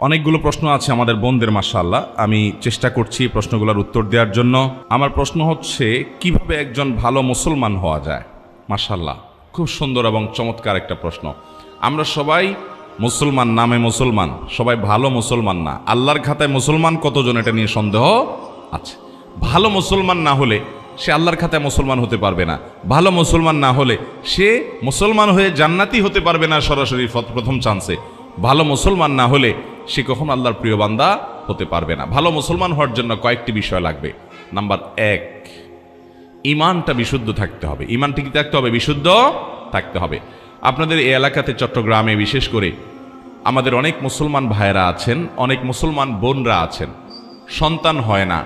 অনেকগুলো প্রশ্ন আছে আমাদের বোনদের, মাশাআল্লাহ। আমি চেষ্টা করছি প্রশ্নগুলোর উত্তর দেওয়ার জন্য। আমার প্রশ্ন হচ্ছে, কিভাবে একজন ভালো মুসলমান হওয়া যায়? মাশাআল্লাহ, খুব সুন্দর এবং চমৎকার একটা প্রশ্ন। আমরা সবাই মুসলমান, নামে মুসলমান, সবাই ভালো মুসলমান না। আল্লাহর খাতায় মুসলমান কতজন, এটা নিয়ে সন্দেহ আছে। ভালো মুসলমান না হলে সে আল্লাহর খাতায় মুসলমান হতে পারবে না। ভালো মুসলমান না হলে সে মুসলমান হয়ে জান্নাতি হতে পারবে না সরাসরি প্রথম চান্সে। ভালো মুসলমান না হলে সে কখনো আল্লাহর প্রিয় বান্দা হতে পারবে না। ভালো মুসলমান হওয়ার জন্য কয়েকটি বিষয় লাগবে। নাম্বার 1, ঈমানটা বিশুদ্ধ থাকতে হবে। ঈমানটা কি থাকতে হবে? বিশুদ্ধ থাকতে হবে। আপনাদের এই এলাকাতে, চট্টগ্রামে বিশেষ করে, আমাদের অনেক মুসলমান ভাইয়েরা আছেন, অনেক মুসলমান বোনরা আছেন, সন্তান হয় না।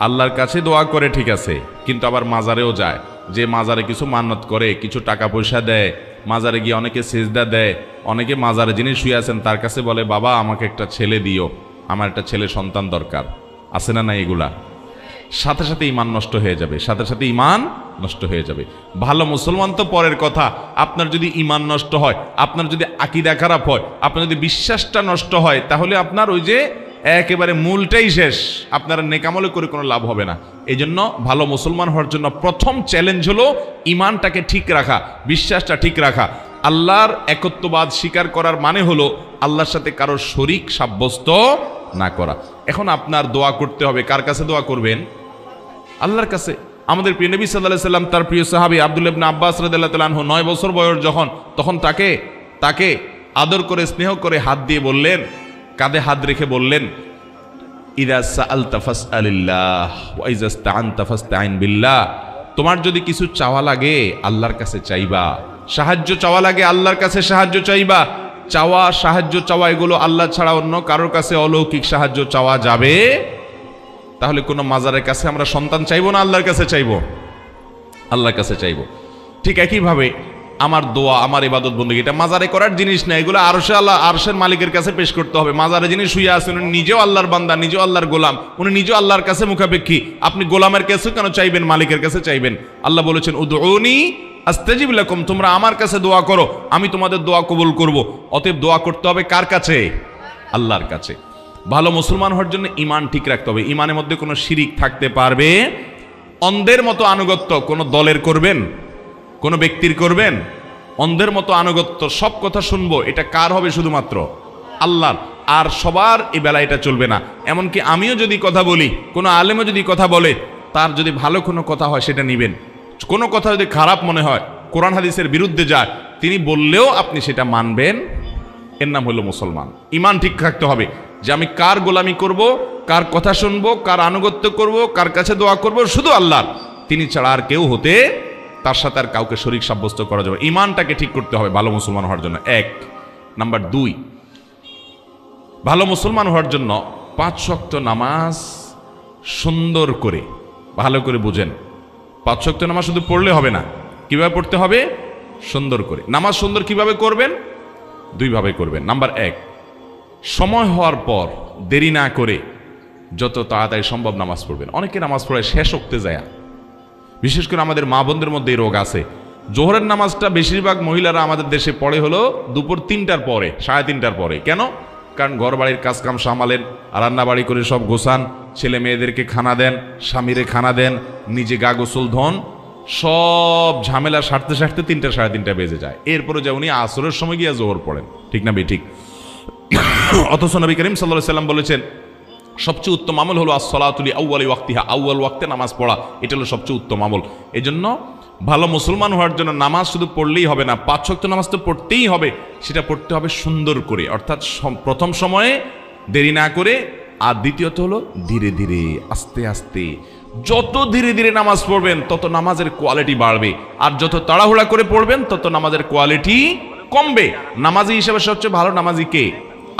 আল্লাহর কাছে দোয়া করে, ঠিক আছে, কিন্তু আবার মাজারেও যায়। যে মাজারে কিছু মান্নত করে, কিছু টাকা পয়সা দেয়, মাজারে গিয়ে অনেকে সেজদা দেয়, অনেকে মাজারে যিনি শুয়ে আছেন তার কাছে বলে, বাবা আমাকে একটা ছেলে দিও, আমার একটা ছেলে সন্তান দরকার। আছে না? না, এগুলা সাথে সাথে ঈমান নষ্ট হয়ে যাবে, সাথে সাথে ঈমান নষ্ট হয়ে যাবে। ভালো মুসলমান তো পরের কথা, আপনার যদি ঈমান নষ্ট হয়, আপনার যদি আকীদা খারাপ হয়, আপনার যদি বিশ্বাসটা নষ্ট হয়, তাহলে আপনার ওই যে একেবারে মূলটাই শেষ। আপনারা নেকামলে করে কোনো লাভ হবে না। এই জন্য ভালো মুসলমান হওয়ার জন্য প্রথম চ্যালেঞ্জ হলো ঈমানটাকে ঠিক রাখা, বিশ্বাসটা ঠিক রাখা। আল্লাহর একত্ববাদ স্বীকার করার মানে হলো আল্লাহর সাথে কারো শরীক সাব্যস্ত না করা। এখন আপনার দোয়া করতে হবে। কার কাছে দোয়া করবেন? আল্লাহর কাছে। আমাদের প্রিয় নবী সাল্লাল্লাহু আলাইহি ওয়াসাল্লাম তার প্রিয় সাহাবী আব্দুল্লাহ ইবনে আব্বাস রাদিয়াল্লাহু তাআলা আনহু 9 বছর বয়স যখন, তখন তাকে আদর করে, স্নেহ করে হাত দিয়ে বললেন, কাঁধে হাত রেখে বললেন, ইযা সাআলতা ফাসআলিল্লাহ ওয়া ইযা ইসতাআনতা ফাসতাইন বিল্লাহ। তোমার যদি কিছু চাওয়া লাগে আল্লাহর কাছে চাইবা, সাহায্য চাওয়া লাগে আল্লাহর কাছে সাহায্য চাইবা। সাহায্য চাওয়া এগুলো আল্লাহ ছাড়া অন্য কারোর কাছে অলৌকিক সাহায্য চাওয়া যাবে? তাহলে কোনো মাজারের কাছে আমরা সন্তান চাইবো না, আল্লাহর কাছে চাইবো? আল্লাহর কাছে চাইবো। ঠিক একইভাবে আমার দোয়া, আমার ইবাদত বন্দেগী, এটা মাজারে করার জিনিস না। এগুলো আরশের মালিকের কাছে পেশ করতে হবে। মাজারে যিনি শুয়ে আছেন উনি নিজেও আল্লাহর বান্দা, নিজেও আল্লাহর গোলাম, উনি নিজেও আল্লাহর কাছে মুখাপেক্ষী। আপনি গোলামের কাছে কেন চাইবেন? মালিকের কাছে চাইবেন। আল্লাহ বলেছেন, উদউনি আস্তাজিব লাকুম, তোমরা আমার কাছে দোয়া করো, আমি তোমাদের দোয়া কবুল করব। অতএব দোয়া করতে হবে কার কাছে? আল্লাহর কাছে। ভালো মুসলমান হওয়ার জন্য ঈমান ঠিক রাখতে হবে। ঈমানের মধ্যে কোনো শিরিক থাকতে পারবে? অন্ধের মতো আনুগত্য কোনো দলের করবেন, কোনো ব্যক্তির করবেন? অন্ধের মতো আনুগত্য, সব কথা শুনবো, এটা কার হবে? শুধুমাত্র আল্লাহর। আর সবার এই বেলা এটা চলবে না। এমনকি আমিও যদি কথা বলি, কোনো আলেমও যদি কথা বলে, তার যদি ভালো কোনো কথা হয় সেটা নিবেন। কোনো কথা যদি খারাপ মনে হয়, কোরআন হাদিসের বিরুদ্ধে যায়, তিনি বললেও আপনি সেটা মানবেন। এর নাম হলো মুসলমান। ঈমান ঠিক থাকতে হবে যে আমি কার গোলামি করব, কার কথা শুনবো, কার আনুগত্য করব, কার কাছে দোয়া করব, শুধু আল্লাহর। তিনি ছাড়া আর কেউ হতে, তার সাথে আর কাউকে শরীক সাব্যস্ত করা যাবে। ঈমানটাকে ঠিক করতে হবে ভালো মুসলমান হওয়ার জন্য। 1 নাম্বার 2, ভালো মুসলমান হওয়ার জন্য 5 ওয়াক্ত নামাজ সুন্দর করে, ভালো করে বুঝেন। 5 ওয়াক্ত নামাজ শুধু পড়লে হবে না, কিভাবে পড়তে হবে? সুন্দর করে। নামাজ সুন্দর কিভাবে করবেন? 2 ভাবে করবেন। নাম্বার 1, সময় হওয়ার পর দেরি না করে যত তাড়াতাড়ি সম্ভব নামাজ পড়বেন। অনেকে নামাজ পড়ে শেষ ওক্তে যায়। বিশেষ করে আমাদের মা বোনদের মধ্যে এই রোগ আছে। জোহরের নামাজটা বেশিরভাগ মহিলারা আমাদের দেশে পড়ে হলো দুপুর 3টার পরে, 3:30টার পরে। কেন? কারণ ঘর বাড়ির কাজকাম সামালেন, রান্নাবাড়ি করে সব গোছান, ছেলে মেয়েদেরকে খানা দেন, স্বামীরে খানা দেন, নিজে গা গোসল ধন, সব ঝামেলা সারতে সারতে 3টা 3:30 বেজে যায়। এরপরে যা উনি আসরের সময় গিয়ে জোহর পড়েন। ঠিক না ঠিক? অথচ নবী করিম সাল্লাল্লাহু আলাইহি ওয়াসাল্লাম বলেছেন, সবচেয়ে উত্তম আমল হলো as-salatu li awwali waqtiha, আউয়াল ওয়াক্তে নামাজ পড়া। এটা হলো সবচেয়ে উত্তম আমল। এজন্য ভালো মুসলমান হওয়ার জন্য নামাজ শুধু পড়লেই হবে না, 5 ওয়াক্ত নামাজ তো পড়তেই হবে। সেটা পড়তে হবে সুন্দর করে, অর্থাৎ প্রথম সময়ে দেরি না করে, আর দ্বিতীয়ত হলো ধীরে ধীরে, আস্তে আস্তে। যত ধীরে ধীরে নামাজ পড়বেন তত নামাজের কোয়ালিটি বাড়বে, আর যত তাড়াহুড়া করে পড়বেন তত নামাজের কোয়ালিটি কমবে। নামাজি হিসেবে সবচেয়ে ভালো নামাজি কে?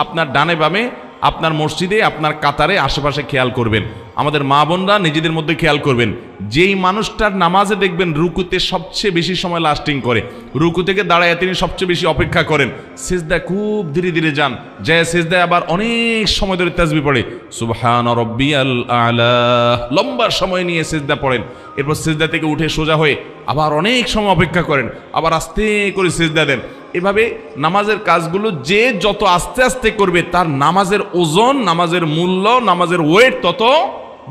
আপনার ডানে বামে, আপনার মসজিদে, আপনার কাতারে, আশেপাশে খেয়াল করবেন। আমাদের মা বোনরা নিজেদের মধ্যে খেয়াল করবেন যেই মানুষটার নামাজে দেখবেন রুকুতে সবচেয়ে বেশি সময় লাস্টিং করে, রুকু থেকে দাঁড়ায় তিনি সবচেয়ে বেশি অপেক্ষা করেন, সিজদায় খুব ধীরে ধীরে যান, যে সিজদায় আবার অনেক সময় ধরে তাসবিহ পড়ে, সুবহান রাব্বিয়াল আলা, লম্বা সময় নিয়ে সিজদা পড়েন, এরপর সিজদা থেকে উঠে সোজা হয়ে আবার অনেক সময় অপেক্ষা করেন, আবার আস্তে করে সিজদা দেন। এভাবে নামাজের কাজগুলো যে যত আস্তে আস্তে করবে তার নামাজের ওজন, নামাজের মূল্য, নামাজের ওয়েট তত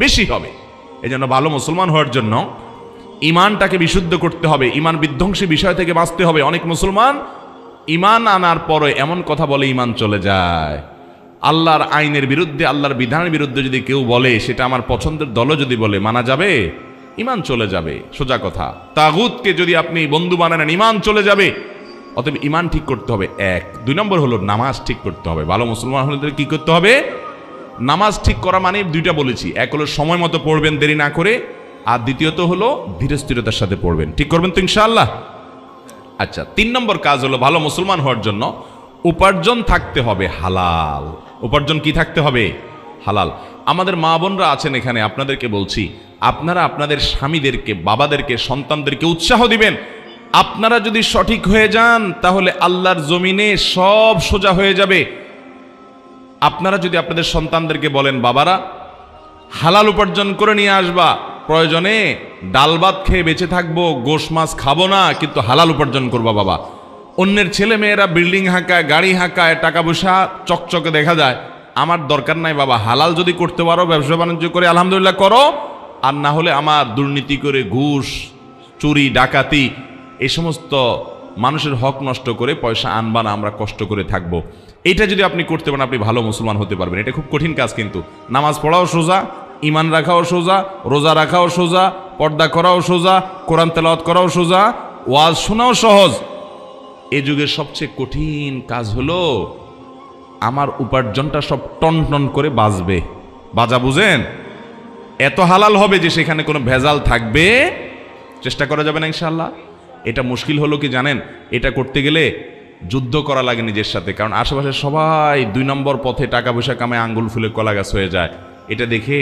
বেশি হবে। এই জন্য ভালো মুসলমান হওয়ার জন্য ইমানটাকে বিশুদ্ধ করতে হবে, ইমান বিধ্বংসী বিষয় থেকে বাঁচতে হবে। অনেক মুসলমান ইমান আনার পরে এমন কথা বলে ইমান চলে যায়। আল্লাহর আইনের বিরুদ্ধে, আল্লাহর বিধানের বিরুদ্ধে যদি কেউ বলে, সেটা আমার পছন্দের দলও যদি বলে, মানা যাবে? ইমান চলে যাবে, সোজা কথা। তাগুতকে যদি আপনি বন্ধু বানান, ইমান চলে যাবে। অতএব ইমান ঠিক করতে হবে, এক। 2 নম্বর হলো নামাজ ঠিক করতে হবে। ভালো মুসলমান হলে কি করতে হবে? নামাজ ঠিক করা মানে 2টা বলেছি, এক হলো সময় মতো পড়বেন দেরি না করে, আর দ্বিতীয়ত হলো ধীরে স্থিরতার সাথে পড়বেন। ঠিক করবেন তো ইনশাআল্লাহ? আচ্ছা, 3 নম্বর কাজ হলো ভালো মুসলমান হওয়ার জন্য উপার্জন থাকতে হবে হালাল। উপার্জন কি থাকতে হবে? হালাল। আমাদের মা বোনরা আছেন এখানে, আপনাদেরকে বলছি, আপনারা আপনাদের স্বামীদেরকে, বাবাদেরকে, সন্তানদেরকে উৎসাহ দিবেন। আপনারা যদি সঠিক হয়ে যান তাহলে আল্লাহর জমিনে সব সোজা হয়ে যাবে। আপনারা যদি আপনাদের সন্তানদেরকে বলেন, বাবারা হালাল উপার্জন করে নিয়ে আসবা, প্রয়োজনে ডাল ভাত খেয়ে বেঁচে থাকবো, গোশ মাছ খাবো না, কিন্তু হালাল উপার্জন করবা বাবা। অন্যের ছেলে মেয়েরা বিল্ডিং হাঁকায়, গাড়ি হাঁকায়, টাকা পয়সা চকচকে দেখা যায়, আমার দরকার নাই বাবা, হালাল যদি করতে পারো, ব্যবসা বাণিজ্য করে আলহামদুলিল্লাহ করো, আর না হলে আমার দুর্নীতি করে ঘুষ, চুরি, ডাকাতি, এই সমস্ত মানুষের হক নষ্ট করে পয়সা আনবা না, আমরা কষ্ট করে থাকবো। এটা যদি আপনি করতে পারেন, আপনি ভালো মুসলমান হতে পারবেন। এটা খুব কঠিন কাজ, কিন্তু নামাজ পড়াও সোজা, ইমান রাখাও সোজা, রোজা রাখাও সোজা, পর্দা করাও সোজা, কোরআন তেলাওয়াত করাও সোজা, ওয়াজ শোনাও সহজ। এ যুগের সবচেয়ে কঠিন কাজ হলো আমার উপার্জনটা সব টন টন করে বাজবে। বাজা বুঝেন? এত হালাল হবে যে সেখানে কোনো ভেজাল থাকবে, চেষ্টা করা যাবে না ইনশাআল্লাহ। এটা মুশকিল হলো কি জানেন? এটা করতে গেলে যুদ্ধ করা লাগে নিজের সাথে, কারণ আশেপাশে সবাই 2 নম্বর পথে টাকা পয়সা কামায় আঙ্গুল ফুলে কলা গাছ হয়ে যায়। এটা দেখে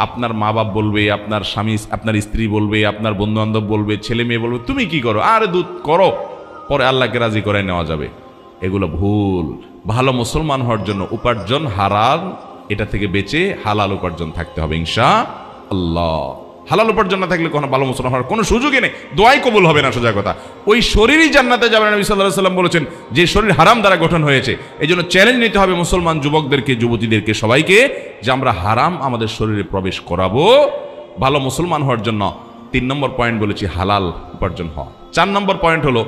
আপনার মা বাপ বলবে, আপনার স্বামী, আপনার স্ত্রী বলবে, আপনার বন্ধু বান্ধব বলবে, ছেলে মেয়ে বলবে, তুমি কি করো, আরে দুধ করো, পরে আল্লাহকে রাজি করে নেওয়া যাবে। এগুলো ভুল। ভালো মুসলমান হওয়ার জন্য উপার্জন হারাম, এটা থেকে বেঁচে হালাল উপার্জন থাকতে হবে ইনশাআল্লাহ। হালাল উপার্জন না থাকলে কোনো ভালো মুসলমান হওয়ার কোনো সুযোগই নেই, দোয়াই কবুল হবে না, সোজা কথা। ওই শরীরই জান্নাতে যাবে, নবী সাল্লাল্লাহু আলাইহি ওয়াসাল্লাম বলেছেন, যে শরীর হারাম দ্বারা গঠন হয়েছে। এই জন্য চ্যালেঞ্জ নিতে হবে মুসলমান যুবকদেরকে, যুবতীদেরকে, সবাইকে, যে আমরা হারাম আমাদের শরীরে প্রবেশ করাবো। ভালো মুসলমান হওয়ার জন্য 3 নম্বর পয়েন্ট বলেছি হালাল উপার্জন হওয়া। 4 নম্বর পয়েন্ট হলো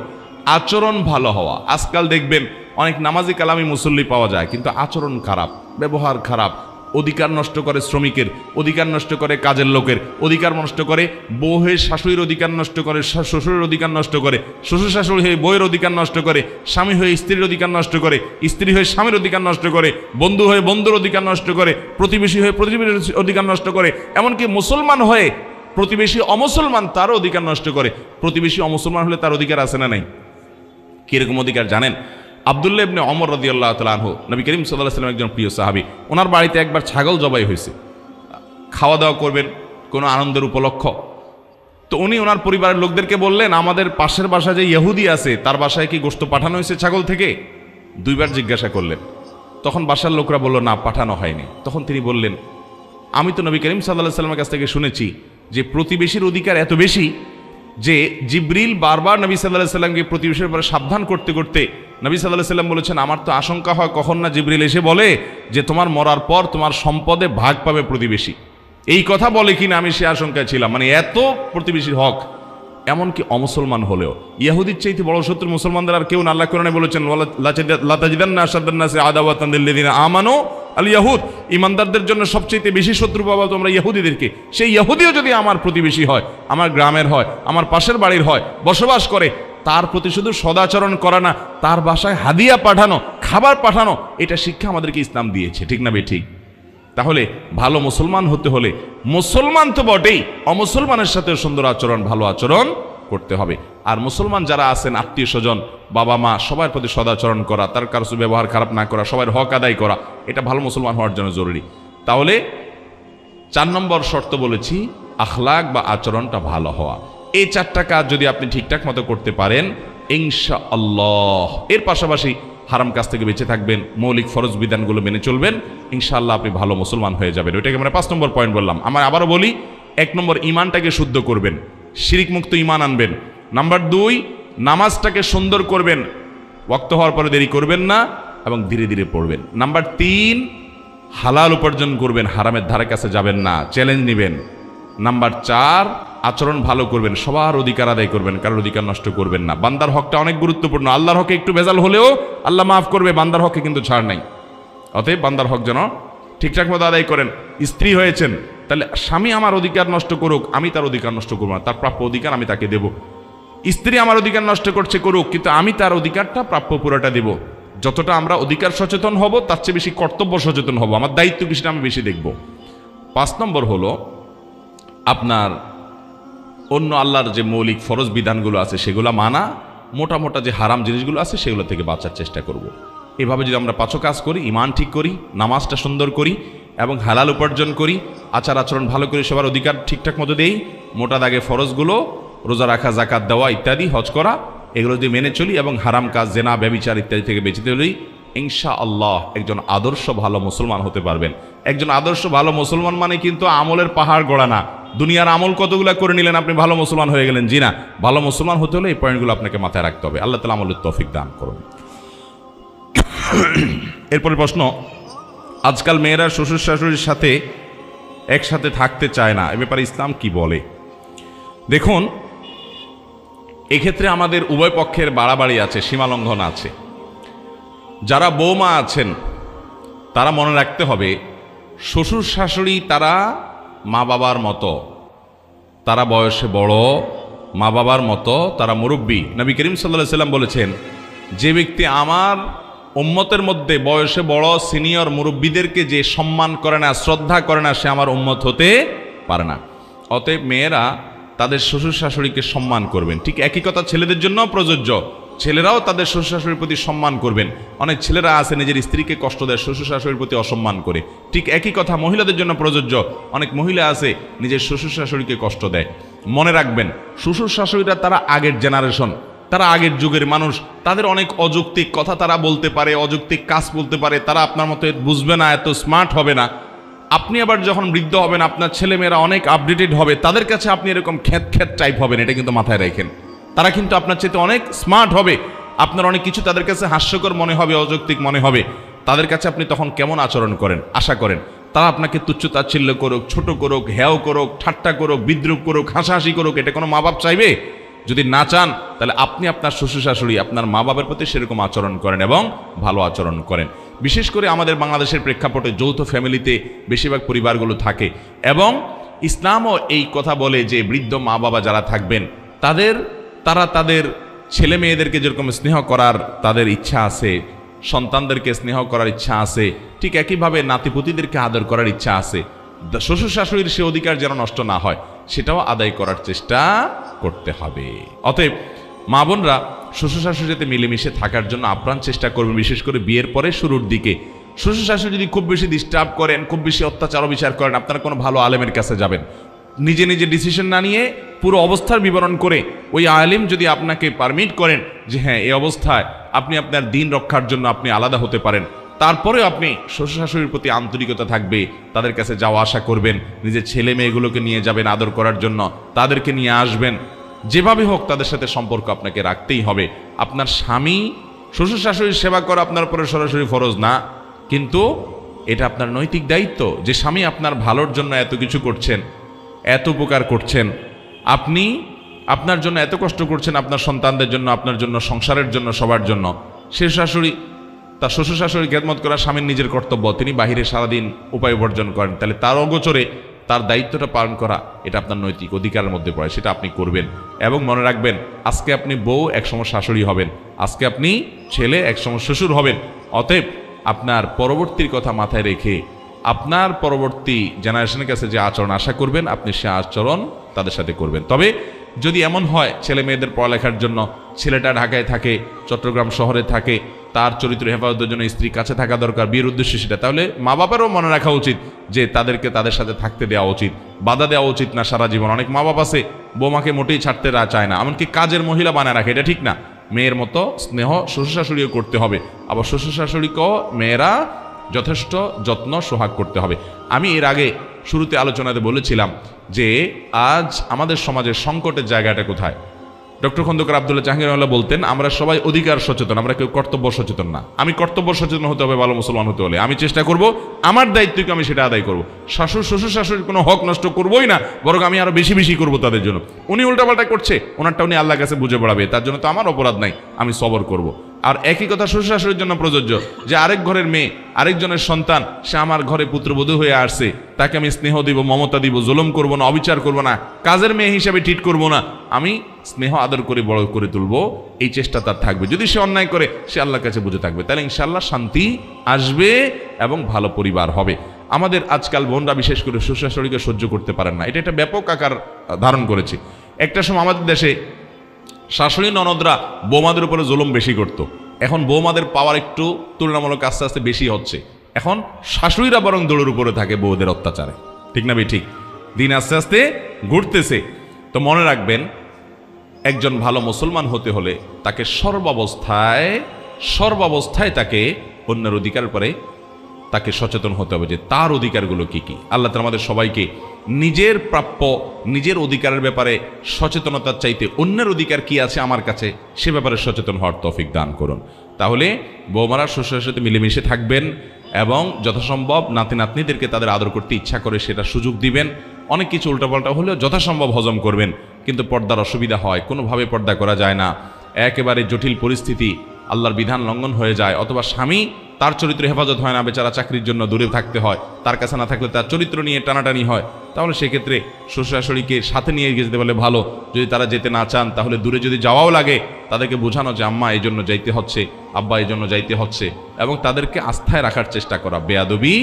আচরণ ভালো হওয়া। আজকাল দেখবেন অনেক নামাজি কালামি মুসল্লি পাওয়া যায়, কিন্তু আচরণ খারাপ, ব্যবহার খারাপ, অধিকার নষ্ট করে শ্রমিকের, অধিকার নষ্ট করে কাজের লোকের, অধিকার নষ্ট করে বউয়ের শাশুড়ির অধিকার নষ্ট করে, শ্বশুরের অধিকার নষ্ট করে, শ্বশুর শাশুড়ি হয়ে বউয়ের অধিকার নষ্ট করে, স্বামী হয়ে স্ত্রীর অধিকার নষ্ট করে, স্ত্রী হয়ে স্বামীর অধিকার নষ্ট করে, বন্ধু হয়ে বন্ধুর অধিকার নষ্ট করে, প্রতিবেশী হয়ে প্রতিবেশীর অধিকার নষ্ট করে, এমনকি মুসলমান হয়ে প্রতিবেশী অমুসলমান তারও অধিকার নষ্ট করে। প্রতিবেশী অমুসলমান হলে তার অধিকার আছে না নাই? কিরকম অধিকার জানেন? আব্দুল্লাহ ইবনে ওমর রাদিয়াল্লাহু তাআলা আনহু, নবী করিম সাল্লাল্লাহু আলাইহি ওয়াসাল্লাম একজন প্রিয় সাহাবী, ওনার বাড়িতে একবার ছাগল জবাই হয়েছে, খাওয়া দাওয়া করবেন কোনো আনন্দের উপলক্ষ। তো উনি ওনার পরিবারের লোকদেরকে বললেন, আমাদের পাশের বাসায় যে ইহুদি আছে তার বাসায় কি গোশত পাঠানো হয়েছে ছাগল থেকে? 2 বার জিজ্ঞাসা করলেন। তখন বাসার লোকরা বলল, না, পাঠানো হয়নি। তখন তিনি বললেন, আমি তো নবী করিম সাল্লাল্লাহু আলাইহি ওয়াসাল্লামের কাছ থেকে শুনেছি যে প্রতিবেশীর অধিকার এত বেশি যে জিবরিল বারবার নবী সাল্লাল্লাহু আলাইহি ওয়াসাল্লামকে প্রতিবেশীর ব্যাপারে সাবধান করতে করতে নবী সাল্লাল্লাহু আলাইহি ওয়াসাল্লাম বলেছেন, আমার তো আশঙ্কা হয় কখন না জিবরিল এসে বলে যে তোমার মরার পর তোমার সম্পদে ভাগ পাবে প্রতিবেশী। এই কথা বলে কিনা আমি সে আশঙ্কায় ছিলাম, মানে এত প্রতিবেশীর হক। এমনকি অমুসলমান হলেও ইহুদির চাইতে বড় শত্রু মুসলমানদের আর কেউ না। আল্লাহ কোরআনে বলেছেন, লা তাজিদান্না আশাদ্দান নাসি আদাওয়াতান লিল্লাযিনা আমানু আল ইয়াহুদ, ইমানদারদের জন্য সবচেয়ে বেশি শত্রু পাবা তোমরা ইহুদিদেরকে। সেই ইহুদিও যদি আমার প্রতিবেশী হয়, আমার গ্রামের হয়, আমার পাশের বাড়ির হয়, বসবাস করে, তার প্রতি শুধু সদাচরণ করা না, তার বাসায় হাদিয়া পাঠানো, খাবার পাঠানো, এটা শিক্ষা আমাদেরকে ইসলাম দিয়েছে। ঠিক না ঠিক? তাহলে ভালো মুসলমান হতে হলে মুসলমান তো বটেই, অমুসলমানের সাথে সুন্দর আচরণ, ভালো আচরণ করতে হবে। আর মুসলমান যারা আছেন, আত্মীয় স্বজন, বাবা মা, সবার প্রতি সদাচরণ করা, তার কারো ব্যবহার খারাপ না করা, সবার হক আদায় করা, এটা ভালো মুসলমান হওয়ার জন্য জরুরি। তাহলে 4 নম্বর শর্ত বলেছি আখলাক বা আচরণটা ভালো হওয়া। এই 4টা কাজ যদি আপনি ঠিকঠাক মতো করতে পারেন ইনশাআল্লাহ, এর পাশাপাশি হারাম কাজ থেকে বেঁচে থাকবেন, মৌলিক ফরজ বিধানগুলো মেনে চলবেন, ইনশাআল্লাহ আপনি ভালো মুসলমান হয়ে যাবেন। ওইটাকে আমরা 5 নম্বর পয়েন্ট বললাম। আমার আবারও বলি, 1 নম্বর ইমানটাকে শুদ্ধ করবেন, শিরিক মুক্ত ইমান আনবেন। নাম্বার 2, নামাজটাকে সুন্দর করবেন, ওয়াক্ত হওয়ার পরে দেরি করবেন না এবং ধীরে ধীরে পড়বেন। নাম্বার 3, হালাল উপার্জন করবেন, হারামের ধারে কাছে যাবেন না, চ্যালেঞ্জ নেবেন। নাম্বার 4, আচরণ ভালো করবেন, সবার অধিকার আদায় করবেন, কারোর অধিকার নষ্ট করবেন না। বান্দার হকটা অনেক গুরুত্বপূর্ণ। আল্লাহর হকে একটু ভেজাল হলেও আল্লাহ মাফ করবে, বান্দার হকে কিন্তু ছাড় নাই। অতএব বান্দার হক যেন ঠিকঠাক মতো আদায় করেন। স্ত্রী হয়েছেন, তাহলে স্বামী আমার অধিকার নষ্ট করুক, আমি তার অধিকার নষ্ট করবো না, তার প্রাপ্য অধিকার আমি তাকে দেব। স্ত্রী আমার অধিকার নষ্ট করছে, করুক, কিন্তু আমি তার অধিকারটা প্রাপ্য পুরোটা দেব। যতটা আমরা অধিকার সচেতন হব, তার চেয়ে বেশি কর্তব্য সচেতন হব, আমার দায়িত্ব কিছুটা আমি বেশি দেখব। 5 নম্বর হলো আপনার অন্য আল্লাহর যে মৌলিক ফরজ বিধানগুলো আছে সেগুলো মানা, মোটা মোটা যে হারাম জিনিসগুলো আছে সেগুলো থেকে বাঁচার চেষ্টা করব। এভাবে যদি আমরা 5 কাজ করি, ইমান ঠিক করি, নামাজটা সুন্দর করি এবং হালাল উপার্জন করি, আচার আচরণ ভালো করি, সবার অধিকার ঠিকঠাক মতো দেই, মোটা দাগে ফরজগুলো রোজা রাখা, জাকাত দেওয়া ইত্যাদি, হজ করা, এগুলো যদি মেনে চলি এবং হারাম কাজ, জেনা, ব্যভিচার ইত্যাদি থেকে বেঁচে চলি, ইনশাআল্লাহ একজন আদর্শ ভালো মুসলমান হতে পারবেন। একজন আদর্শ ভালো মুসলমান মানে কিন্তু আমলের পাহাড় গড়া না, দুনিয়ার আমল কতগুলো করে নিলেন আপনি ভালো মুসলমান হয়ে গেলেন, জি না। ভালো মুসলমান হতে হলে এই পয়েন্টগুলো আপনাকে মাথায় রাখতে হবে। আল্লাহ তাআলা আমলের তৌফিক দান করুন। এরপরে প্রশ্ন, আজকাল মেয়েরা শ্বশুর শাশুড়ির সাথে একসাথে থাকতে চায় না, এ ব্যাপারে ইসলাম কি বলে? দেখুন, এক্ষেত্রে আমাদের উভয় পক্ষের বাড়াবাড়ি আছে, সীমালঙ্ঘন আছে। যারা বৌমা আছেন তারা মনে রাখতে হবে, শ্বশুর শাশুড়ি তারা মা বাবার মতো, তারা বয়সে বড়, মা বাবার মতো, তারা মুরব্বী। নবী করিম সাল্লাল্লাহু আলাইহি সাল্লাম বলেছেন, যে ব্যক্তি আমার উম্মতের মধ্যে বয়সে বড় সিনিয়র মুরব্বীদেরকে যে সম্মান করে না, শ্রদ্ধা করে না, সে আমার উম্মত হতে পারে না। অতএব মেয়েরা তাদের শ্বশুর শাশুড়িকে সম্মান করবেন। ঠিক একই কথা ছেলেদের জন্য প্রযোজ্য, ছেলেরাও তাদের শ্বশুর শাশুড়ির প্রতি সম্মান করবেন। অনেক ছেলেরা আছে নিজের স্ত্রীকে কষ্ট দেয়, শ্বশুর শাশুড়ির প্রতি অসম্মান করে। ঠিক একই কথা মহিলাদের জন্য প্রযোজ্য, অনেক মহিলা আছে নিজের শ্বশুর শাশুড়িকে কষ্ট দেয়। মনে রাখবেন, শ্বশুর শাশুড়িরা তারা আগের জেনারেশন, তারা আগের যুগের মানুষ, তাদের অনেক অযৌক্তিক কথা তারা বলতে পারে, অযৌক্তিক কাজ বলতে পারে, তারা আপনার মতো বুঝবে না, এত স্মার্ট হবে না। আপনি আবার যখন বৃদ্ধ হবেন, আপনার ছেলেমেয়েরা অনেক আপডেটেড হবে, তাদের কাছে আপনি এরকম খ্যাত খ্যাত টাইপ হবেন, এটা কিন্তু মাথায় রাখেন। তারা কিন্তু আপনার চাইতে অনেক স্মার্ট হবে, আপনার অনেক কিছু তাদের কাছে হাস্যকর মনে হবে, অযৌক্তিক মনে হবে। তাদের কাছে আপনি তখন কেমন আচরণ করেন, আশা করেন? তারা আপনাকে তুচ্ছ তাচ্ছিল্য করুক, ছোট করুক, হেয় করুক, ঠাট্টা করুক, বিদ্রুপ করুক, হাসাহাসি করুক, এটা কোনো মা বাপ চাইবে? যদি না চান, তাহলে আপনি আপনার শ্বশুর শাশুড়ি, আপনার মা বাবার প্রতি সেরকম আচরণ করেন এবং ভালো আচরণ করেন। বিশেষ করে আমাদের বাংলাদেশের প্রেক্ষাপটে যৌথ ফ্যামিলিতে বেশিরভাগ পরিবারগুলো থাকে, এবং ইসলামও এই কথা বলে যে বৃদ্ধ মা বাবা যারা থাকবেন তারা তাদের ছেলে মেয়েদেরকে যেরকম স্নেহ করার তাদের ইচ্ছা আছে, সন্তানদেরকে স্নেহ করার ইচ্ছা আছে, ঠিক একইভাবে নাতিপুতিদেরকে আদর করার ইচ্ছা আছে। শ্বশুর শাশুড়ির সে অধিকার যেন নষ্ট না হয়, সেটাও আদায় করার চেষ্টা করতে হবে। অতএব মা বোনরা শ্বশুর শাশুড়ির সাথে মিলেমিশে থাকার জন্য আপ্রাণ চেষ্টা করবেন, বিশেষ করে বিয়ের পরে শুরুর দিকে। শ্বশুর শাশুড়ি যদি খুব বেশি ডিস্টার্ব করেন, খুব বেশি অত্যাচার অবিচার করেন, আপনারা কোনো ভালো আলেমের কাছে যাবেন। নিজে নিজে ডিসিশন না নিয়ে পুরো অবস্থার বিবরণ করে ওই আলেম যদি আপনাকে পারমিট করেন যে হ্যাঁ, এই অবস্থায় আপনি আপনার দিন রক্ষার জন্য আপনি আলাদা হতে পারেন, তারপরেও আপনি শ্বশুর শাশুড়ির প্রতি আন্তরিকতা থাকবে, তাদের কাছে যাওয়া আসা করবেন, নিজের ছেলে মেয়েগুলোকে নিয়ে যাবেন আদর করার জন্য, তাদেরকে নিয়ে আসবেন, যেভাবে হোক তাদের সাথে সম্পর্ক আপনাকে রাখতেই হবে। আপনার স্বামী শ্বশুর শাশুড়ির সেবা করা আপনার উপরে সরাসরি ফরজ না, কিন্তু এটা আপনার নৈতিক দায়িত্ব যে স্বামী আপনার ভালোর জন্য এত কিছু করছেন, এত উপকার করছেন, আপনি আপনার জন্য এত কষ্ট করছেন, আপনার সন্তানদের জন্য, আপনার জন্য, সংসারের জন্য, সবার জন্য। সে শাশুড়ি, তার শ্বশুর শাশুড়ি খেদমত করা স্বামীর নিজের কর্তব্য, তিনি বাহিরে সারাদিন উপায় উপার্জন করেন, তাহলে তার অগোচরে তার দায়িত্বটা পালন করা এটা আপনার নৈতিক অধিকারের মধ্যে পড়ে, সেটা আপনি করবেন। এবং মনে রাখবেন, আজকে আপনি বউ, একসময় শাশুড়ি হবেন, আজকে আপনি ছেলে, একসময় শ্বশুর হবেন। অতএব আপনার পরবর্তীর কথা মাথায় রেখে আপনার পরবর্তী জেনারেশনের কাছে যে আচরণ আশা করবেন, আপনি সে আচরণ তাদের সাথে করবেন। তবে যদি এমন হয় ছেলে মেয়েদের পড়ালেখার জন্য ছেলেটা ঢাকায় থাকে, চট্টগ্রাম শহরে থাকে, তার চরিত্র হেফাজতের জন্য স্ত্রী কাছে থাকা দরকার, বিয়ের উদ্দেশ্য সেটা, তাহলে মা বাবারও মনে রাখা উচিত যে তাদেরকে তাদের সাথে থাকতে দেওয়া উচিত, বাধা দেওয়া উচিত না সারা জীবন। অনেক মা বাবা আছে বৌমাকে মোটেই ছাড়তে চায় না, এমনকি কাজের মহিলা বানায় রাখে, এটা ঠিক না। মেয়ের মতো স্নেহ শ্বশুর শাশুড়িও করতে হবে, আবার শ্বশুর শাশুড়িকেও মেয়েরা যথেষ্ট যত্ন সোহাগ করতে হবে। আমি এর আগে শুরুতে আলোচনাতে বলেছিলাম যে আজ আমাদের সমাজের সংকটের জায়গাটা কোথায়। ডক্টর খন্দকার আব্দুল্লাহ জাহাঙ্গীর বলতেন, আমরা সবাই অধিকার সচেতন, আমরা কেউ কর্তব্য সচেতন না। আমি কর্তব্য সচেতন হতে হবে ভালো মুসলমান হতে হলে। আমি চেষ্টা করব আমার দায়িত্বকে আমি সেটা আদায় করব। শ্বশুর শাশুড়ির কোনো হক নষ্ট করবোই না, বরং আমি আরো বেশি বেশি করব তাদের জন্য। উনি উল্টাপাল্টা করছে, ওনারটা উনি আল্লাহর কাছে বুঝে পড়াবে, তার জন্য তো আমার অপরাধ নাই, আমি সবর করব। আর একই কথা শ্বশুর শাশুড়ির জন্য প্রযোজ্য, যে আরেক ঘরের মেয়ে, আরেকজনের সন্তান, সে আমার ঘরে পুত্রবধূ হয়ে আসছে, তাকে আমি স্নেহ দিব, মমতা দিব, জুলুম করব না, অবিচার করব না, কাজের মেয়ে হিসাবে ট্রিট করব না, আমি স্নেহ আদর করে বড় করে তুলবো, এই চেষ্টা তার থাকবে। যদি সে অন্যায় করে, সে আল্লাহর কাছে বুঝে থাকবে, তাহলে ইনশাআল্লাহ শান্তি আসবে এবং ভালো পরিবার হবে। আমাদের আজকাল বোনরা বিশেষ করে শ্বশুর শাশুড়িকে সহ্য করতে পারেন না, এটা একটা ব্যাপক আকার ধারণ করেছে। একটা সময় আমাদের দেশে শাশুড়ি ননদরা বৌমাদের উপরে জুলুম বেশি করত, এখন বৌমাদের পাওয়ার একটু তুলনামূলক আস্তে আস্তে বেশি হচ্ছে, এখন শাশুড়িরা বরং দৌড়ের উপরে থাকে বউদের অত্যাচারে। ঠিক না ঠিক? দিন আস্তে আস্তে ঘুরতেছে। তো মনে রাখবেন, একজন ভালো মুসলমান হতে হলে তাকে সর্বাবস্থায় তাকে অন্যের অধিকার পরে তাকে সচেতন হতে হবে যে তার অধিকারগুলো কি কি। আল্লাহ তাআলা আমাদের সবাইকে নিজের প্রাপ্য, নিজের অধিকারের ব্যাপারে সচেতনতার চাইতে অন্যের অধিকার কি আছে আমার কাছে, সে ব্যাপারে সচেতন হওয়ার তৌফিক দান করুন। তাহলে বৌমারা শ্বশুরের সাথে মিলেমিশে থাকবেন এবং যথাসম্ভব নাতি নাতনিদেরকে তাদের আদর করতে ইচ্ছা করে সেটা সুযোগ দিবেন। অনেক কিছু উল্টাপাল্টা হলেও যথাসম্ভব হজম করবেন, কিন্তু পর্দার অসুবিধা হয়, কোনোভাবে পর্দা করা যায় না, একেবারে জটিল পরিস্থিতি, আল্লাহর বিধান লঙ্ঘন হয়ে যায়, অথবা স্বামী তার চরিত্র হেফাজত হয় না, বেচারা চাকরির জন্য দূরে থাকতে হয়, তার কাছে না থাকলে তার চরিত্র নিয়ে টানাটানি হয়, তাহলে সেক্ষেত্রে শ্বশুর শাশুড়িকে সাথে নিয়ে যেতে পারলে ভালো। যদি তারা যেতে না চান, তাহলে দূরে যদি যাওয়াও লাগে, তাদেরকে বোঝানো যে আম্মা এই জন্য যাইতে হচ্ছে, আব্বা এই জন্য যাইতে হচ্ছে, এবং তাদেরকে আস্থায় রাখার চেষ্টা করা, বেয়াদবি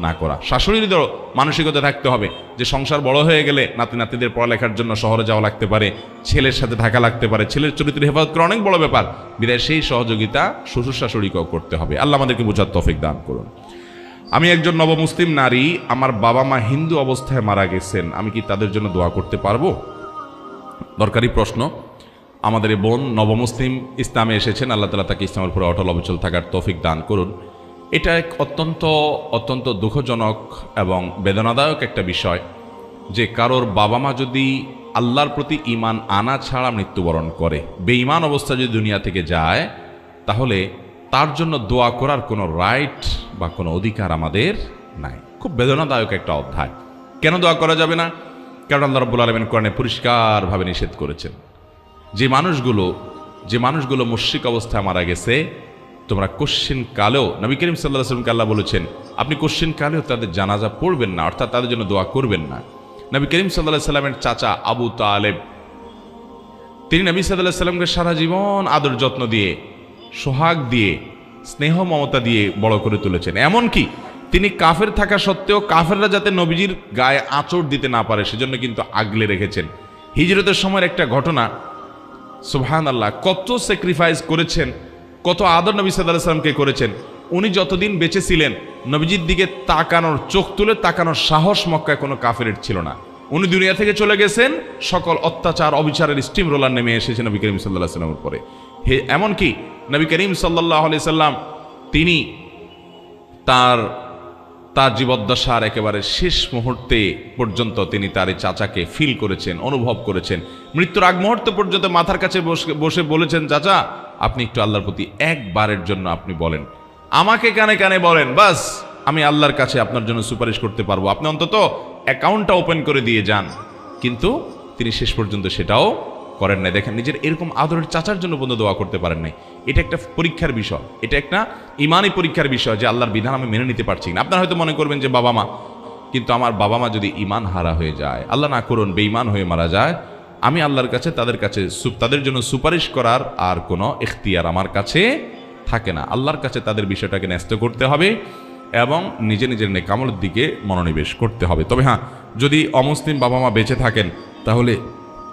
না করা। শাশুড়িদেরও মানসিকতা থাকতে হবে যে সংসার বড় হয়ে গেলে নাতি নাতিদের পড়ালেখার জন্য শহরে যাওয়া লাগতে পারে, ছেলের সাথে থাকা লাগতে পারে, ছেলের চরিত্র হেফাজত করা অনেক বড় ব্যাপার, বিদায় সেই সহযোগিতা শ্বশুর শাশুড়িকেও করতে হবে। আল্লাহ আমাদেরকে বোঝার তৌফিক দান করুন। আমি একজন নবমুসলিম নারী, আমার বাবা মা হিন্দু অবস্থায় মারা গেছেন, আমি কি তাদের জন্য দোয়া করতে পারবো? দরকারি প্রশ্ন। আমাদের এই বোন নবমুসলিম, ইসলামে এসেছেন, আল্লাহ তাআলা তাকে ইসলামের উপরে অটল অবিচল থাকার তৌফিক দান করুন। এটা এক অত্যন্ত দুঃখজনক এবং বেদনাদায়ক একটা বিষয় যে কারোর বাবা মা যদি আল্লাহর প্রতি ঈমান আনা ছাড়া মৃত্যুবরণ করে, বেঈমান অবস্থায় যদি দুনিয়া থেকে যায়, তাহলে তার জন্য দোয়া করার কোনো রাইট বা কোনো অধিকার আমাদের নাই। খুব বেদনাদায়ক একটা অধ্যায়। কেন দোয়া করা যাবে না? কারণ আল্লাহ রাব্বুল আলামিন কোরআনে পরিষ্কারভাবে নিষেধ করেছেন যে মানুষগুলো মুশরিক অবস্থায় মারা গেছে, তোমরা কোশ্চিন কালেও, নবী করিম সাল্লাল্লাহু আলাইহি ওয়াসাল্লামকে আল্লাহ বলেছেন আপনি কোশ্চিন কালেও তাদের জানাজা পড়বেন না, অর্থাৎ তাদের জন্য দোয়া করবেন না। নবী করিম সাল্লাল্লাহু আলাইহি ওয়াসাল্লামের চাচা আবু তালেব, তিনি নবী সাল্লাল্লাহু আলাইহি ওয়াসাল্লামকে সারা জীবন আদর যত্ন দিয়ে, সোহাগ দিয়ে, স্নেহ মমতা দিয়ে বড় করে তুলেছেন। এমনকি তিনি কাফের থাকা সত্ত্বেও কাফেররা যাতে নবীজির গায়ে আঁচড় দিতে না পারে সেজন্য কিন্তু আগলে রেখেছেন। হিজরতের সময়ের একটা ঘটনা, সুবহানাল্লাহ, কত স্যাক্রিফাইস করেছেন, কত আদর নবী সাল্লাল্লাহু আলাইহি ওয়াসাল্লামকে করেছেন। উনি যতদিন বেঁচে ছিলেন, নবীজির দিকে তাকানোর, চোখ তুলে তাকানোর সাহস মক্কায় কোনো কাফেরের ছিল না। উনি দুনিয়া থেকে চলে গেছেন, সকল অত্যাচার অবিচারের স্টিম রোলার নেমে এসেছে নবী করিম সাল্লাল্লাহু আলাইহি ওয়াসাল্লামের পরে। এমনকি নবী করিম সাল্লাল্লাহু আলাইহি সাল্লাম তিনি তার জীবদ্দশার একেবারে শেষ মুহূর্তে পর্যন্ত তিনি তার এই চাচাকে ফিল করেছেন, অনুভব করেছেন। মৃত্যুর আগ মুহূর্ত পর্যন্ত মাথার কাছে বসে বলেছেন, চাচা আপনি একটু আল্লাহর প্রতি একবারের জন্য আপনি বলেন, আমাকে কানে কানে বলেন, বাস আমি আল্লাহর কাছে আপনার জন্য সুপারিশ করতে পারবো, আপনি অন্তত অ্যাকাউন্টটা ওপেন করে দিয়ে যান। কিন্তু তিনি শেষ পর্যন্ত সেটাও করেন নাই। দেখেন, নিজের এরকম আদরের চাচার জন্য পর্যন্ত দোয়া করতে পারেন নাই। এটা একটা পরীক্ষার বিষয়, এটা একটা ইমানি পরীক্ষার বিষয় যে আল্লাহর বিধান আমি মেনে নিতে পারছি না। আপনারা হয়তো মনে করবেন যে বাবা মা, কিন্তু আমার বাবা মা যদি ইমান হারা হয়ে যায়, আল্লাহ না করুন বেঈমান হয়ে মারা যায়, আমি আল্লাহর কাছে তাদের জন্য সুপারিশ করার আর কোনো ইখতিয়ার আমার কাছে থাকে না। আল্লাহর কাছে তাদের বিষয়টাকে ন্যস্ত করতে হবে এবং নিজের নেকামলের দিকে মনোনিবেশ করতে হবে। তবে হ্যাঁ, যদি অমুসলিম বাবা মা বেঁচে থাকেন, তাহলে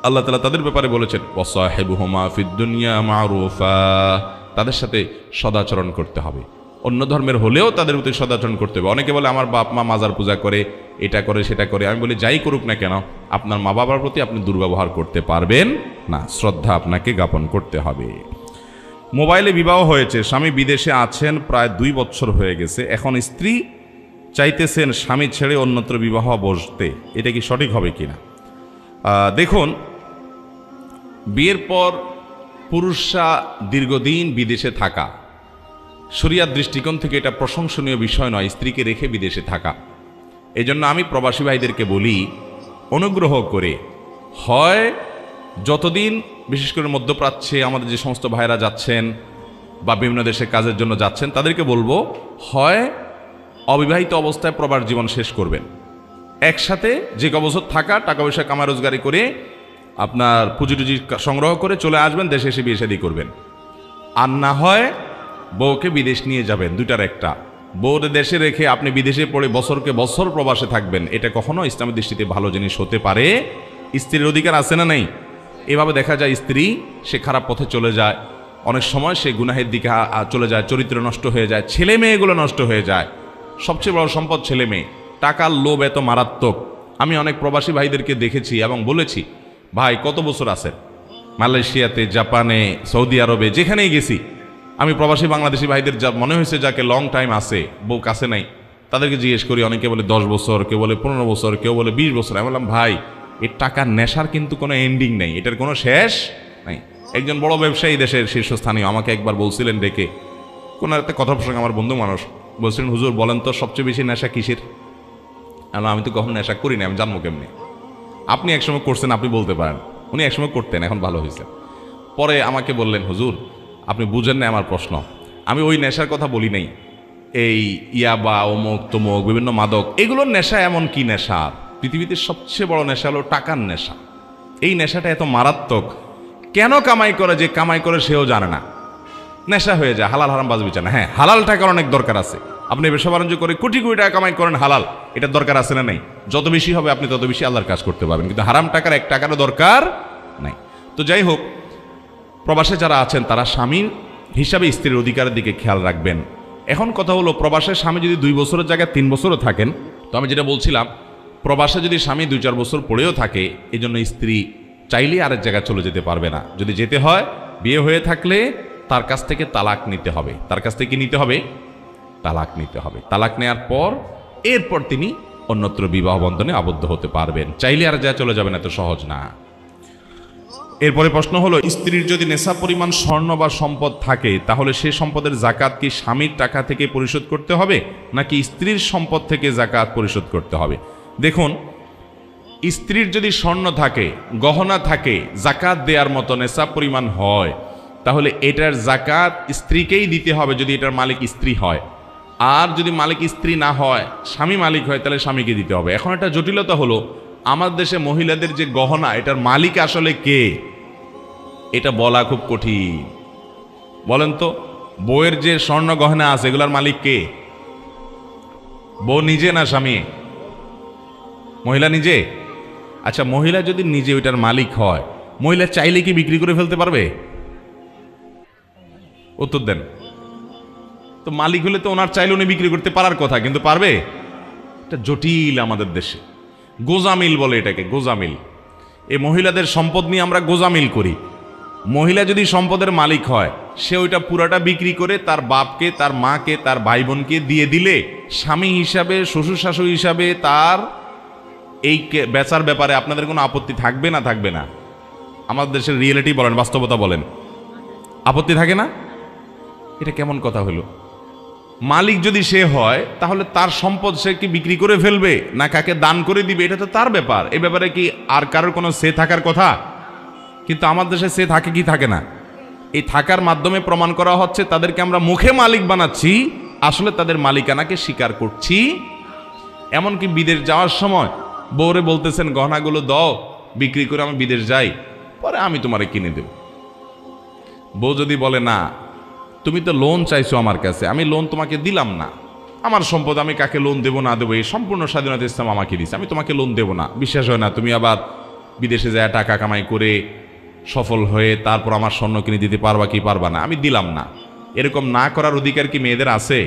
আল্লাহ তাআলা তাদের ব্যাপারে বলেছেন ওয়াসাহিবুহুমা ফিদ দুনিয়া মারুফা, তাদের সাথে সদাচরণ করতে হবে। অন্য ধর্মের হলেও তাদের প্রতি সদাচরণ করতে হবে। অনেকে বলে আমার বাপ মা মাজার পূজা করে, এটা করে সেটা করে। আমি বলি যাই করুক না কেন, আপনার মা বাবার প্রতি আপনি দুর্ব্যবহার করতে পারবেন না, শ্রদ্ধা আপনাকে জ্ঞাপন করতে হবে। মোবাইলে বিবাহ হয়েছে, স্বামী বিদেশে আছেন, প্রায় 2 বছর হয়ে গেছে, এখন স্ত্রী চাইতেছেন স্বামী ছেড়ে অন্যত্র বিবাহ বসতে, এটা কি সঠিক হবে কিনা? দেখুন, বিয়ের পর পুরুষরা দীর্ঘদিন বিদেশে থাকা শরিয়ার দৃষ্টিকোণ থেকে এটা প্রশংসনীয় বিষয় নয়, স্ত্রীকে রেখে বিদেশে থাকা। এই জন্য আমি প্রবাসী ভাইদেরকে বলি, অনুগ্রহ করে হয় যতদিন, বিশেষ করে মধ্যপ্রাচ্যে আমাদের যে সমস্ত ভাইরা যাচ্ছেন বা বিভিন্ন দেশে কাজের জন্য যাচ্ছেন, তাদেরকে বলবো হয় অবিবাহিত অবস্থায় প্রবাস জীবন শেষ করবেন, একসাথে যে বছর থাকা, টাকা পয়সা কামা রোজগারি করে আপনার পুঁজি টুজি সংগ্রহ করে চলে আসবেন, দেশে এসে বিয়ে শাদী করবেন। আর না হয় বউকে বিদেশ নিয়ে যাবেন, দুটার একটা। বউরে দেশে রেখে আপনি বিদেশে পড়ে বছরকে বছর প্রবাসে থাকবেন, এটা কখনো ইসলামের দৃষ্টিতে ভালো জিনিস হতে পারে। স্ত্রীর অধিকার আছে না নেই? এভাবে দেখা যায় স্ত্রী সে খারাপ পথে চলে যায়, অনেক সময় সে গুনাহের দিকে চলে যায়, চরিত্র নষ্ট হয়ে যায়, ছেলে মেয়েগুলো নষ্ট হয়ে যায়। সবচেয়ে বড় সম্পদ ছেলে মেয়ে। টাকার লোভ এত মারাত্মক। আমি অনেক প্রবাসী ভাইদেরকে দেখেছি এবং বলেছি, ভাই কত বছর আছেন মালয়েশিয়াতে, জাপানে, সৌদি আরবে, যেখানেই গেছি আমি প্রবাসী বাংলাদেশি ভাইদের যা মনে হয়েছে যাকে লং টাইম আছে, বউ কাছে নাই, তাদেরকে জিজ্ঞেস করি, অনেকে বলে 10 বছর, কেউ বলে 15 বছর, কেউ বলে 20 বছর। আমি বললাম ভাই, এর টাকার নেশার কিন্তু কোনো এন্ডিং নেই, এটার কোনো শেষ নাই। একজন বড় ব্যবসায়ী দেশের শীর্ষস্থানীয় আমাকে একবার বলছিলেন ডেকে, কোনো একটা কথা প্রসঙ্গে, আমার বন্ধু মানুষ, বলছিলেন হুজুর বলেন তো সবচেয়ে বেশি নেশা কিসের? আমি তো কখনো নেশা করি না, আমি জানবো কেমনি? আপনি একসময় করছেন, আপনি বলতে পারেন। উনি একসময় করতেন, এখন ভালো হয়েছে। পরে আমাকে বললেন হুজুর আপনি বুঝেন না আমার প্রশ্ন, আমি ওই নেশার কথা বলি নাই, এই ইয়াবা, অমুক তমুক, বিভিন্ন মাদক, এগুলোর নেশা এমন কি নেশা? পৃথিবীতে সবচেয়ে বড় নেশা হলো টাকার নেশা। এই নেশাটা এত মারাত্মক, কেন কামাই করে, যে কামাই করে সেও জানে না, নেশা হয়ে যায়। হালাল হারাম বাজ বিচার না। হ্যাঁ, হালাল টাকার অনেক দরকার আছে। আপনি ব্যবসা বাণিজ্য করে কোটি কোটি টাকা কামাই করেন, হালাল, এটার দরকার আছে না নাই? যত বেশি হবে আপনি তত বেশি আল্লাহর কাজ করতে পারবেন, কিন্তু হারাম টাকার 1 টাকারও দরকার নাই। তো যাই হোক, প্রবাসে যারা আছেন তারা স্বামীর হিসাবে স্ত্রীর অধিকারের দিকে খেয়াল রাখবেন। এখন কথা হলো, প্রবাসের স্বামী যদি 2 বছরের জায়গায় 3 বছরও থাকেন, তো আমি যেটা বলছিলাম, প্রবাসে যদি স্বামী 2-4 বছর পড়েও থাকে, এই জন্য স্ত্রী চাইলেই আরেক জায়গায় চলে যেতে পারবে না। যদি যেতে হয়, বিয়ে হয়ে থাকলে তার কাছ থেকে তালাক নিতে হবে। তার কাছ থেকে নিতে হবে, তালাক নিতে হবে। তালাক নেওয়ার পর এরপর তিনি অন্যত্র বিবাহ বন্ধনে আবদ্ধ হতে পারবেন। চাইলে আর যা চলে যাবেন, এত সহজ না। এরপরে প্রশ্ন হলো, স্ত্রীর যদি নেশা পরিমাণ স্বর্ণ বা সম্পদ থাকে, তাহলে সে সম্পদের জাকাত কি স্বামীর টাকা থেকে পরিশোধ করতে হবে, নাকি স্ত্রীর সম্পদ থেকে জাকাত পরিশোধ করতে হবে? দেখুন, স্ত্রীর যদি স্বর্ণ থাকে, গহনা থাকে, জাকাত দেওয়ার মতো নেশা পরিমাণ হয়, তাহলে এটার জাকাত স্ত্রীকেই দিতে হবে যদি এটার মালিক স্ত্রী হয়। আর যদি মালিক স্ত্রী না হয়, স্বামী মালিক হয়, তাহলে স্বামীকে দিতে হবে। এখন একটা জটিলতা হলো, আমাদের দেশে মহিলাদের যে গহনা, এটার মালিক আসলে কে, এটা বলা খুব কঠিন। বলেন তো, বউয়ের যে স্বর্ণ গহনা আছে, এগুলার মালিক কে? বউ নিজে না স্বামী? মহিলা নিজে। আচ্ছা, মহিলা যদি নিজে ওইটার মালিক হয়, মহিলা চাইলে কি বিক্রি করে ফেলতে পারবে? উত্তর দেন তো। মালিক হলে তো ওনার চাইলে উনি বিক্রি করতে পারার কথা, কিন্তু পারবে? এটা জটিল আমাদের দেশে। গোজামিল বলে এটাকে, গোজামিল। এই মহিলাদের সম্পদ নিয়ে আমরা গোজামিল করি। মহিলা যদি সম্পদের মালিক হয়, সে ওইটা পুরাটা বিক্রি করে তার বাপকে, তার মাকে, তার ভাই বোনকে দিয়ে দিলে, স্বামী হিসাবে, শ্বশুর শাশুড়ি হিসাবে তার এই বেচার ব্যাপারে আপনাদের কোনো আপত্তি থাকবে না? থাকবে না? আমাদের দেশের রিয়েলিটি বলেন, বাস্তবতা বলেন, আপত্তি থাকে না? এটা কেমন কথা হলো? মালিক যদি সে হয়, তাহলে তার সম্পদ সে কি বিক্রি করে ফেলবে, না কাকে দান করে দিবে, এটা তো তার ব্যাপার। এ ব্যাপারে কি আর কারোর কোনো সে থাকার কথা? কিন্তু আমার দেশে সে থাকে কি থাকে না? এই থাকার মাধ্যমে প্রমাণ করা হচ্ছে তাদেরকে আমরা মুখে মালিক বানাচ্ছি, আসলে তাদের মালিকানাকে স্বীকার করছি। এমনকি বিদেশ যাওয়ার সময় বউরে বলতেছেন, গহনাগুলো দাও, বিক্রি করে আমি বিদেশ যাই, পরে আমি তোমারে কিনে দেব। বউ যদি বলে, না তুমি তো লোন চাইছো আমার কাছে, আমি লোন তোমাকে দিলাম না, আমার সম্পদ আমি কাকে লোন দেবো না দেবো এই সম্পূর্ণ স্বাধীনতা ইসলাম আমাকে দিচ্ছে, আমি তোমাকে লোন দেবো না, বিশ্বাস হয় না, তুমি আবার বিদেশে যায় টাকা কামাই করে সফল হয়ে তারপর আমার স্বর্ণ কিনে দিতে পারবা কি পারবা না, আমি দিলাম না, এরকম না করার অধিকার কি মেয়েদের আছে?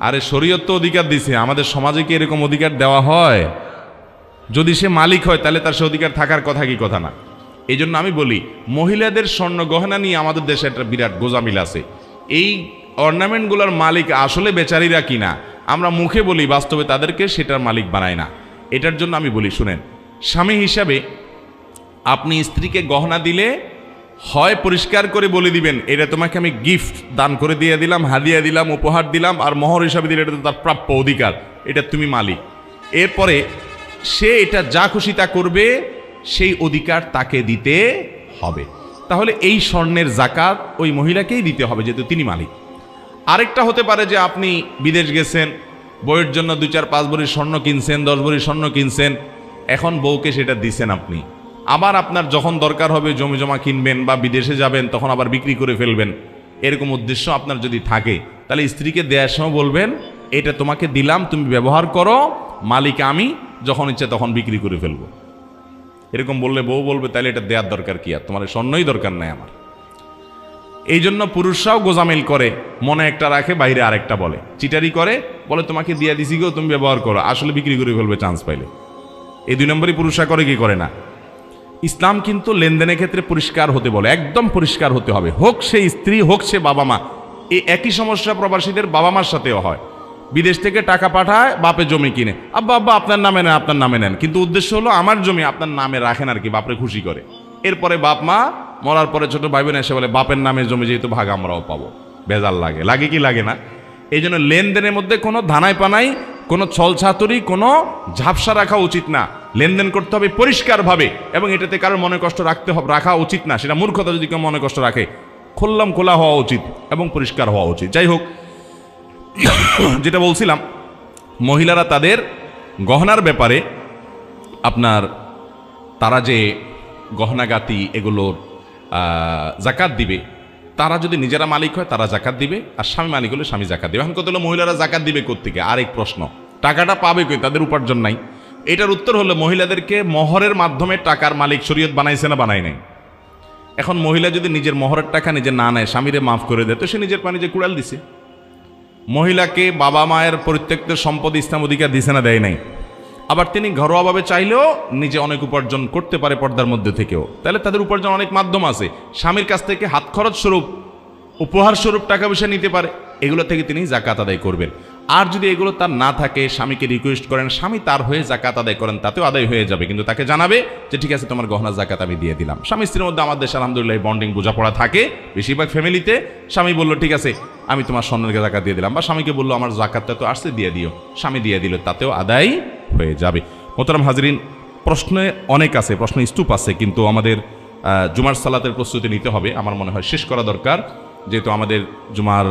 আরে শরীয়ত তো অধিকার দিছে, আমাদের সমাজে কি এরকম অধিকার দেওয়া হয়? যদি সে মালিক হয় তাহলে তার সে অধিকার থাকার কথা কি কথা না? এই জন্য আমি বলি, মহিলাদের স্বর্ণ গহনা নিয়ে আমাদের দেশে একটা বিরাট গোজামিল আছে। এই অর্নামেন্টগুলোর মালিক আসলে বেচারীরা কিনা, আমরা মুখে বলি, বাস্তবে তাদেরকে সেটার মালিক বানায় না। এটার জন্য আমি বলি, শুনেন, স্বামী হিসাবে আপনি স্ত্রীকে গহনা দিলে হয় পরিষ্কার করে বলে দিবেন, এটা তোমাকে আমি গিফট দান করে দিয়ে দিলাম, হাদিয়া দিলাম, উপহার দিলাম, আর মোহর হিসাবে দিলে এটা তো তার প্রাপ্য অধিকার, এটা তুমি মালিক। এরপরে সে এটা যা খুশি তা করবে, সেই অধিকার তাকে দিতে হবে। তাহলে এই স্বর্ণের জাকাত ওই মহিলাকেই দিতে হবে, যেহেতু তিনি মালিক। আরেকটা হতে পারে যে আপনি বিদেশ গেছেন, বউয়ের জন্য 2-4-5 ভরি স্বর্ণ কিনছেন, 10 ভরি স্বর্ণ কিনছেন, এখন বউকে সেটা দিছেন আপনি। আবার আপনার যখন দরকার হবে জমি জমা কিনবেন বা বিদেশে যাবেন, তখন আবার বিক্রি করে ফেলবেন, এরকম উদ্দেশ্য আপনার যদি থাকে, তাহলে স্ত্রীকে দেওয়ার সময় বলবেন, এটা তোমাকে দিলাম, তুমি ব্যবহার করো, মালিক আমি, যখন ইচ্ছে তখন বিক্রি করে ফেলবো। এরকম বললে বউ বলবে, তাহলে এটা দেওয়ার দরকার কি, আর তোমার স্বর্ণই দরকার নাই আমার। এই জন্য পুরুষরাও গোজামিল করে, মনে একটা রাখে, বাইরে আরেকটা বলে, চিটারি করে, বলে তোমাকে দিয়ে দিছি গো, তুমি ব্যবহার করো, আসলে বিক্রি করে ফেলবে চান্স পাইলে। এই 2 নম্বরই পুরুষরা করে, কি করে না। ইসলাম কিন্তু লেনদেনের ক্ষেত্রে পরিষ্কার হতে বলে, একদম পরিষ্কার হতে হবে, হোক সে স্ত্রী, হোক সে বাবা মা। এই একই সমস্যা প্রবাসীদের বাবা মার সাথেও হয়। বিদেশ থেকে টাকা পাঠায়, বাপে জমি কিনে, আব্বা আব্বা আপনার নামে নেন, আপনার নামে নেন, কিন্তু উদ্দেশ্য হলো আমার জমি আপনার নামে রাখেন আর কি, বাপরে খুশি করে। এরপরে বাপ মা মরার পরে ছোট ভাই বোন এসে বলে, বাপের নামে জমি যেহেতু ভাগ আমরাও পাবো। বেজাল লাগে, লাগে কি লাগে না? এই জন্য লেনদেনের মধ্যে কোনো ধানাই পানাই, কোনো ছলছাতুরি, কোনো ঝাপসা রাখা উচিত না। লেনদেন করতে হবে পরিষ্কারভাবে, এবং এটাতে কারোর মনে কষ্ট রাখা উচিত না। সেটা মূর্খতা যদি কেউ মনে কষ্ট রাখে, খোলা হওয়া উচিত এবং পরিষ্কার হওয়া উচিত। যাই হোক, যেটা বলছিলাম, মহিলারা তাদের গহনার ব্যাপারে আপনার তারা যে গহনাগাতি এগুলোর জাকাত দিবে, তারা যদি নিজেরা মালিক হয় তারা জাকাত দিবে, আর স্বামী মালিক হলে স্বামী জাকাত দিবে। এখন কত হলো, মহিলারা জাকাত দিবে কোত্থেকে? আরেক প্রশ্ন, টাকাটা পাবে কই? তাদের উপার্জন নাই। এটার উত্তর হলো, মহিলাদেরকে মহরের মাধ্যমে টাকার মালিক শরীয়ত বানাইছে না বানাই নাই? এখন মহিলা যদি নিজের মহরের টাকা নিজে না নেয়, স্বামীরে মাফ করে দেয়, তো সে নিজের পানি যে কুড়াল দিছে। মহিলাকে বাবা মায়ের পরিত্যক্ত সম্পদ ইসলাম অধিকার দিছে না দেয় নাই? আবার তিনি ঘরোয়াভাবে চাইলেও নিজে অনেক উপার্জন করতে পারে পর্দার মধ্যে থেকেও, তাহলে তাদের উপার্জন অনেক মাধ্যম আছে। স্বামীর কাছ থেকে হাত খরচ স্বরূপ, উপহার স্বরূপ টাকা পয়সা নিতে পারে, এগুলো থেকে তিনি জাকাত আদায় করবেন। আর যদি এগুলো তার না থাকে, স্বামীকে রিকোয়েস্ট করেন, স্বামী তার হয়ে জাকাত আদায় করেন, তাতেও আদায় হয়ে যাবে, কিন্তু তাকে জানাবে যে ঠিক আছে, তোমার গহনা জাকাত আমি দিয়ে দিলাম। স্বামী স্ত্রীর মধ্যে আমাদের দেশে আলহামদুলিল্লাহ বন্ডিং বোঝাপড়া থাকে বেশিরভাগ ফ্যামিলিতে। স্বামী বললো ঠিক আছে আমি তোমার স্বর্ণের জাকাত দিয়ে দিলাম, বা স্বামীকে বললো আমার জাকাতটা তো আসছে দিয়ে দিও, স্বামী দিয়ে দিল, তাতেও আদায় হয়ে যাবে। মোহতারাম হাজরিন, প্রশ্নে অনেক আছে, প্রশ্ন স্তূপ আছে, কিন্তু আমাদের জুমার সালাতের প্রস্তুতি নিতে হবে, আমার মনে হয় শেষ করা দরকার, যেহেতু আমাদের জুমার